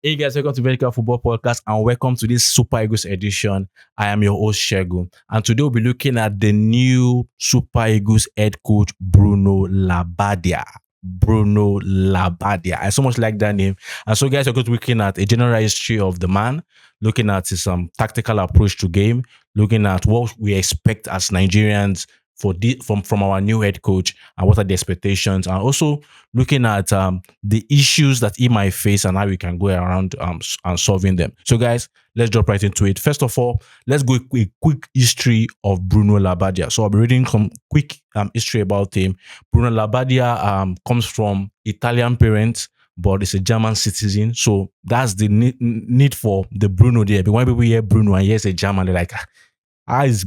Hey guys, welcome to Medical Football Podcast and welcome to this Super Eagles edition. I am your host Shego, and today we'll be looking at the new Super Eagles head coach Bruno Labbadia. Bruno Labbadia. I so much like that name. And so, guys, we're going to be looking at a general history of the man, looking at his tactical approach to game, looking at what we expect as Nigerians from our new head coach and what are the expectations, and also looking at the issues that he might face and how we can go around and solving them. So, guys, let's jump right into it. First of all, let's go a quick history of Bruno Labbadia. So, I'll be reading some quick history about him. Bruno Labbadia comes from Italian parents, but is a German citizen. So that's the need for the Bruno there. But when people hear Bruno and hears a German, they're like, is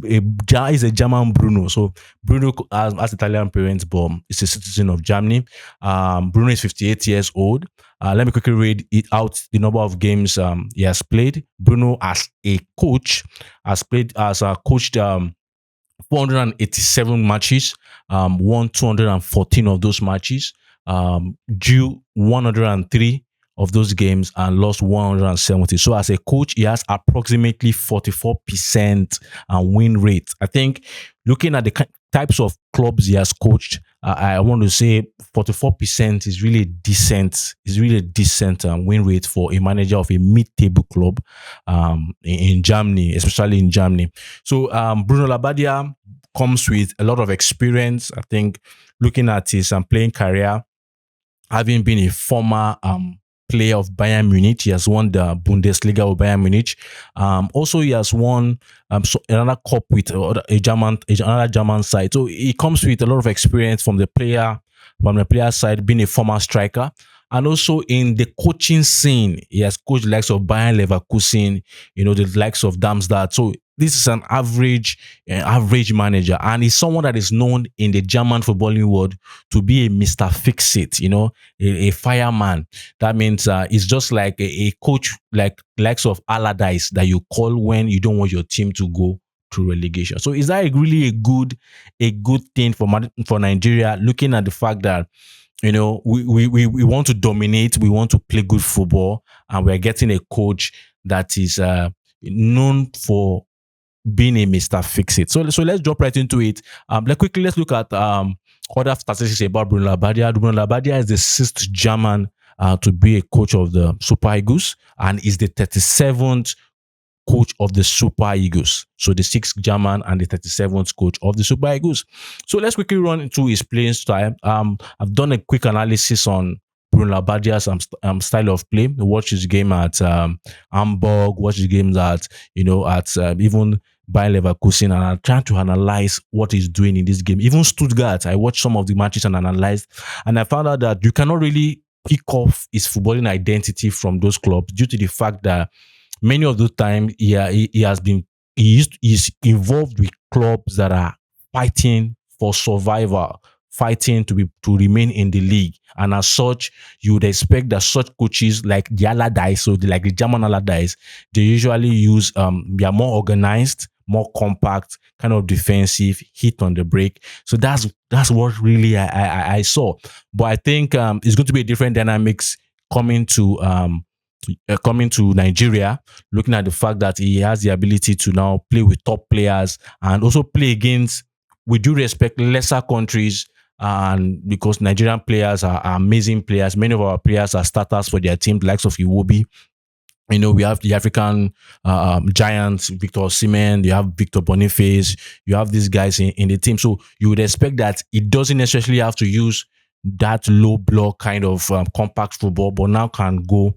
a German Bruno. So Bruno has Italian parents, but is a citizen of Germany. Bruno is 58 years old. Let me quickly read it out the number of games he has played. Bruno, as a coach, has coached 487 matches, won 214 of those matches, drew 103 of those games and lost 170. So as a coach, he has approximately 44% win rate. I think looking at the types of clubs he has coached, I want to say 44% is really decent. Is really a decent win rate for a manager of a mid-table club in Germany, especially in Germany. So Bruno Labbadia comes with a lot of experience. I think looking at his playing career, having been a former player of Bayern Munich. He has won the Bundesliga with Bayern Munich. Also, he has won another cup with another German side. So he comes with a lot of experience from the player side, being a former striker. And also in the coaching scene, he has coached the likes of Bayer Leverkusen, the likes of Darmstadt. So this is an average manager, and he's someone that is known in the German footballing world to be a Mr. Fix-It, a fireman. That means it's just like a coach, like likes of Allardyce that you call when you don't want your team to go to relegation. So is that really a good thing for Nigeria? Looking at the fact that we want to dominate, we want to play good football, and we're getting a coach that is known for being a Mr. Fix-It. So let's drop right into it. Let's look at other statistics about Bruno Labbadia. Bruno Labbadia is the 6th German to be a coach of the Super Eagles and is the 37th coach of the Super Eagles. So the 6th German and the 37th coach of the Super Eagles. So let's quickly run into his playing style. I've done a quick analysis on Bruno Labbadia's style of play. Watch his game at Hamburg, watch his games at even Bayer Leverkusen, and I'm trying to analyze what he's doing in this game. Even Stuttgart, I watched some of the matches and analyzed, and I found out that you cannot really pick off his footballing identity from those clubs due to the fact that many of the time he's involved with clubs that are fighting for survival, fighting to remain in the league. And as such, you would expect that such coaches like the Allardyce, like the German Allardyce, they usually use they are more organized, more compact, kind of defensive, hit on the break. So that's what really I saw. But I think it's going to be a different dynamics coming to Nigeria, looking at the fact that he has the ability to now play with top players and also play against, with due respect, lesser countries. And because Nigerian players are amazing players, many of our players are starters for their team, the likes of Iwobi. We have the African giants, Victor Osimhen, you have Victor Boniface, you have these guys in the team. So you would expect that it doesn't necessarily have to use that low block kind of compact football, but now can go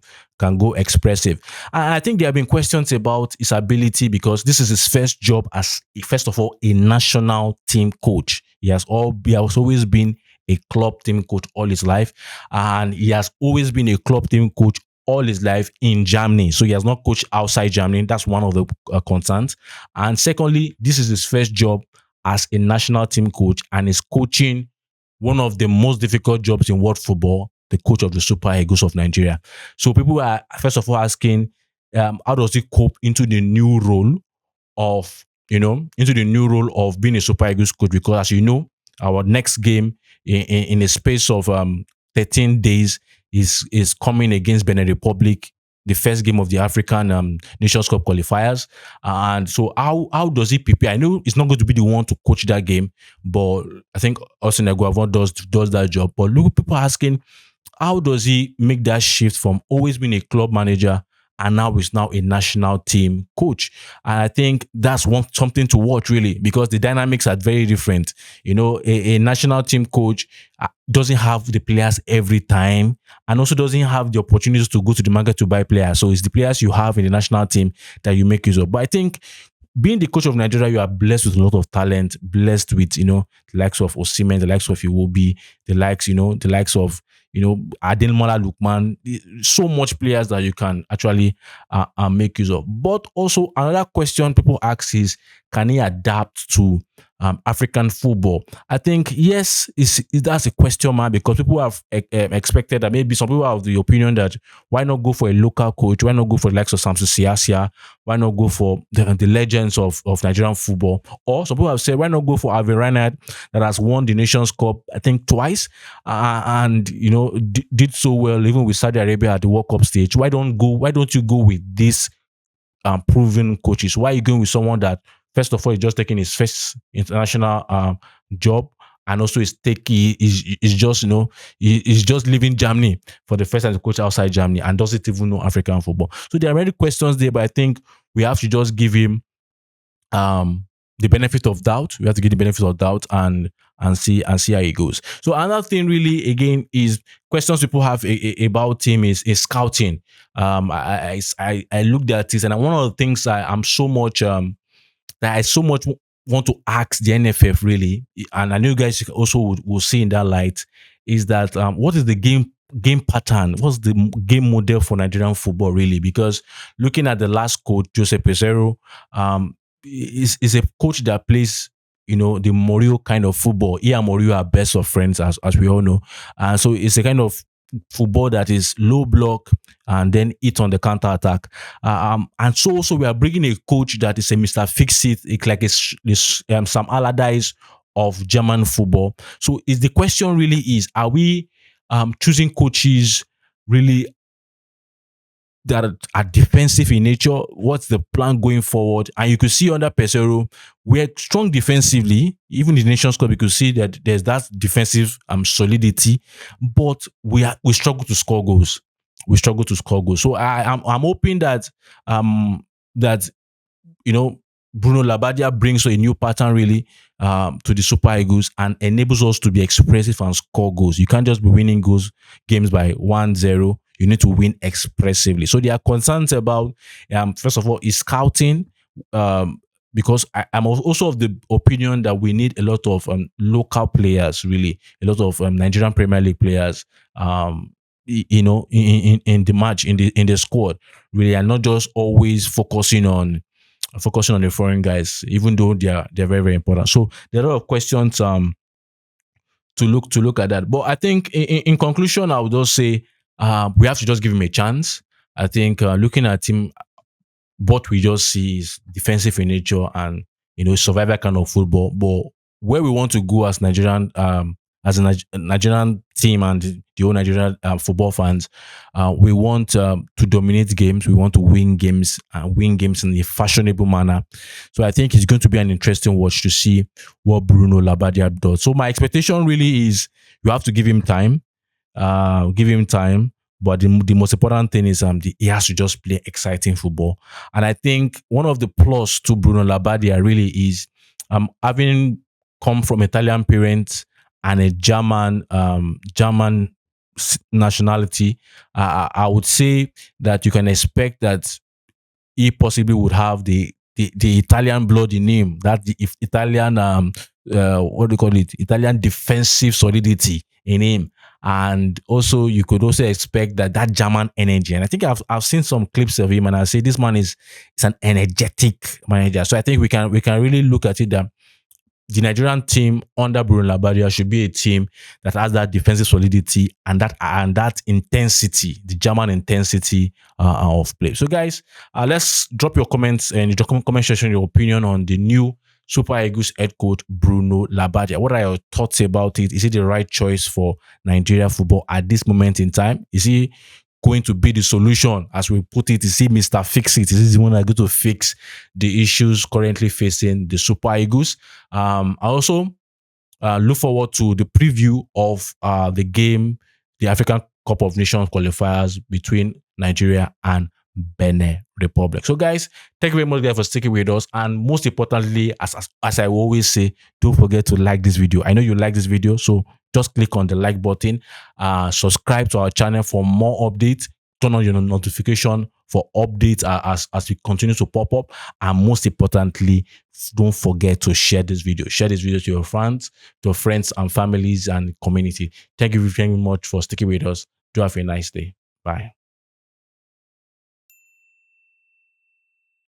expressive. And I think there have been questions about his ability because this is his first job as, first of all, a national team coach. He has always been a club team coach all his life, and he has always been a club team coach all his life in Germany. So he has not coached outside Germany. That's one of the concerns. And secondly, this is his first job as a national team coach, and is coaching one of the most difficult jobs in world football, the coach of the Super Eagles of Nigeria. So people are first of all asking, how does he cope into the new role of being a Super Eagles coach? Because as you know, our next game in a space of 13 days is coming against Benin Republic the first game of the African Nations Cup qualifiers. And so how does he prepare? I know he's not going to be the one to coach that game, but I think Austin Eguavoen does that job. But look, people are asking, how does he make that shift from always being a club manager and now is now a national team coach? And I think that's something to watch really, because the dynamics are very different. A national team coach doesn't have the players every time, and also doesn't have the opportunities to go to the market to buy players. So it's the players you have in the national team that you make use of. But I think being the coach of Nigeria, you are blessed with a lot of talent, blessed with, the likes of Osimhen, the likes of Iwobi, the likes of, Ademola Lookman, so much players that you can actually make use of. But also another question people ask is, can he adapt to African football? I think yes, that's a question mark, because people have expected that maybe some people have the opinion that why not go for a local coach? Why not go for the likes of Samson Siasia? Why not go for the legends of Nigerian football? Or some people have said, why not go for Ave Reinhardt, that has won the Nations Cup, I think twice, and did so well even with Saudi Arabia at the World Cup stage. Why don't you go with this proven coaches? Why are you going with someone that, first of all, he's just taking his first international job, and also he's just leaving Germany for the first time to coach outside Germany and doesn't even know African football? So there are many questions there, but I think we have to just give him the benefit of doubt. We have to give the benefit of doubt and see how it goes. So another thing really, again, is questions people have about him is scouting. I looked at this, and one of the things I'm so much that I so much want to ask the NFF really, and I know you guys also will see in that light, is that what is the game pattern? What's the game model for Nigerian football really? Because looking at the last coach, Jose Peseiro, is a coach that plays, the Mourinho kind of football. He and Mourinho are best of friends, as we all know. And so it's a kind of football that is low block and then eat on the counter attack. And so also we are bringing a coach that is a Mr. Fix-It, like Sam Allardyce of German football. So is the question really is, are we choosing coaches really that are defensive in nature? What's the plan going forward? And you could see under Pesero, we're strong defensively. Even in the Nations Cup, you could see that there's that defensive solidity, but we struggle to score goals. So I'm hoping that Bruno Labbadia brings a new pattern really to the Super Eagles and enables us to be expressive and score goals. You can't just be winning games by 1-0. You need to win expressively. So there are concerns about, first of all, is scouting, because I'm also of the opinion that we need a lot of local players, really, a lot of Nigerian Premier League players, in the match, in the squad, really, and not just always focusing on the foreign guys, even though they're very, very important. So there are a lot of questions to look at that. But I think in conclusion, I would just say we have to just give him a chance. I think looking at him, what we just see is defensive in nature and survival kind of football. But where we want to go as Nigerian, as a Nigerian team and the whole Nigerian football fans, we want to dominate games. We want to win games and win games in a fashionable manner. So I think it's going to be an interesting watch to see what Bruno Labbadia does. So my expectation really is you have to give him time. But the most important thing is he has to just play exciting football. And I think one of the plus to Bruno Labbadia really is having come from Italian parents and a German nationality. I would say that you can expect that he possibly would have the Italian blood in him, that the Italian what do you call it? Italian defensive solidity in him. And also, you could also expect that German energy. And I think I've seen some clips of him, and I say this man is an energetic manager. So I think we can really look at it that the Nigerian team under Bruno Labbadia should be a team that has that defensive solidity and that intensity, the German intensity of play. So, guys, let's drop your comments in the comment section, your opinion on the new Super Eagles head coach Bruno Labbadia. What are your thoughts about it? Is it the right choice for Nigeria football at this moment in time? Is he going to be the solution, as we put it? Is he Mr. Fix It? Is he the one that's going to fix the issues currently facing the Super Eagles? I also look forward to the preview of the game, the African Cup of Nations qualifiers between Nigeria and Benin Republic. So, guys, thank you very much, guys, for sticking with us. And most importantly, as I always say, don't forget to like this video. I know you like this video, so just click on the like button. Subscribe to our channel for more updates. Turn on your notification for updates as we continue to pop up. And most importantly, don't forget to share this video. Share this video to your friends and families and community. Thank you very much for sticking with us. Do have a nice day. Bye.